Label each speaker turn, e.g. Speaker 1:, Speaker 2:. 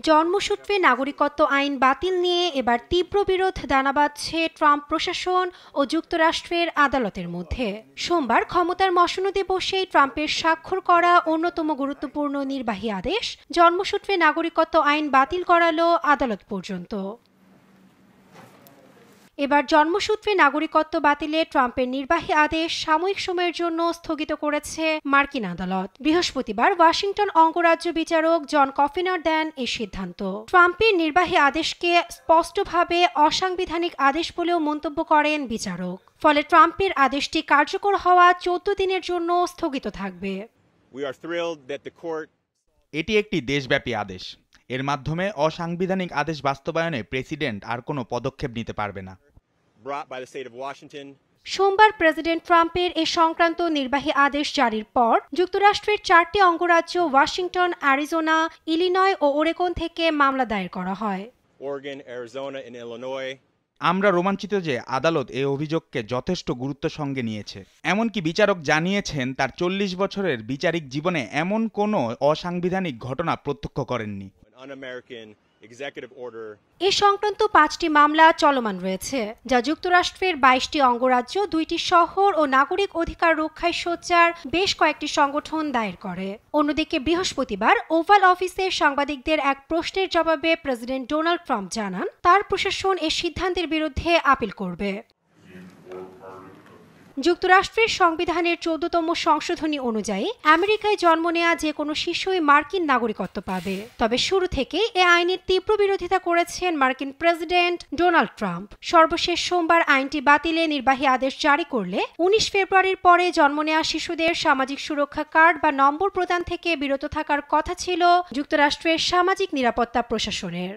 Speaker 1: জন্মসূত্রে নাগরিকত্ব আইন বাতিল নিয়ে এবার তীব্র বিরোধ দানা বাঁধছে ট্রাম্প প্রশাসন ও যুক্তরাষ্ট্রের আদালতের মধ্যে। সোমবার ক্ষমতার মসনদে বসেই ট্রাম্পের স্বাক্ষর করা অন্যতম গুরুত্বপূর্ণ নির্বাহী আদেশ জন্মসূত্রে নাগরিকত্ব আইন বাতিল করালো আদালত পর্যন্ত। এবার জন্মসূত্রে নাগরিকত্ব বাতিলে ট্রাম্পের নির্বাহী আদেশ সাময়িক সময়ের জন্য স্থগিত করেছে মার্কিন আদালত। বৃহস্পতিবার ওয়াশিংটন অঙ্গরাজ্য বিচারক জন কফিনার দেন এই সিদ্ধান্ত। ট্রাম্পের নির্বাহী আদেশকে স্পষ্টভাবে অসাংবিধানিক আদেশ বলেও মন্তব্য করেন বিচারক। ফলে ট্রাম্পের আদেশটি কার্যকর হওয়া 14 দিনের জন্য স্থগিত থাকবে।
Speaker 2: এটি একটি দেশব্যাপী আদেশ। এর মাধ্যমে অসাংবিধানিক আদেশ বাস্তবায়নে প্রেসিডেন্ট আর কোনো পদক্ষেপ নিতে পারবে না।
Speaker 1: সোমবার প্রেসিডেন্ট ট্রাম্পের এ সংক্রান্ত নির্বাহী আদেশ জারির পর যুক্তরাষ্ট্রের 4টি অঙ্গরাজ্য ওয়াশিংটন, অ্যারিজোনা, ইলিনয় ও ওরেগন থেকে মামলা দায়ের করা হয়।
Speaker 2: আমরা রোমাঞ্চিত যে আদালত এই অভিযোগকে যথেষ্ট গুরুত্ব সঙ্গে নিয়েছে। এমনকি বিচারক জানিয়েছেন তার 40 বছরের বিচারিক জীবনে এমন কোনো অসাংবিধানিক ঘটনা প্রত্যক্ষ করেননি।
Speaker 1: এ সংক্রান্ত 5টি মামলা চলমান রয়েছে, যা যুক্তরাষ্ট্রের 22টি অঙ্গরাজ্য, 2টি শহর ও নাগরিক অধিকার রক্ষায় সোচ্চার বেশ কয়েকটি সংগঠন দায়ের করে। অন্যদিকে বৃহস্পতিবার ওভাল অফিসে সাংবাদিকদের এক প্রশ্নের জবাবে প্রেসিডেন্ট ডোনাল্ড ট্রাম্প জানান তার প্রশাসন এ সিদ্ধান্তের বিরুদ্ধে আপিল করবে। যুক্তরাষ্ট্রের সংবিধানের 14তম সংশোধনী অনুযায়ী আমেরিকায় জন্ম নেওয়া যে কোনো শিশুই মার্কিন নাগরিকত্ব পাবে। তবে শুরু থেকেই এ আইনের তীব্র বিরোধিতা করেছেন মার্কিন প্রেসিডেন্ট ডোনাল্ড ট্রাম্প। সর্বশেষ সোমবার আইনটি বাতিলে নির্বাহী আদেশ জারি করলে 19 ফেব্রুয়ারির পরে জন্ম নেওয়া শিশুদের সামাজিক সুরক্ষা কার্ড বা নম্বর প্রদান থেকে বিরত থাকার কথা ছিল যুক্তরাষ্ট্রের সামাজিক নিরাপত্তা প্রশাসনের।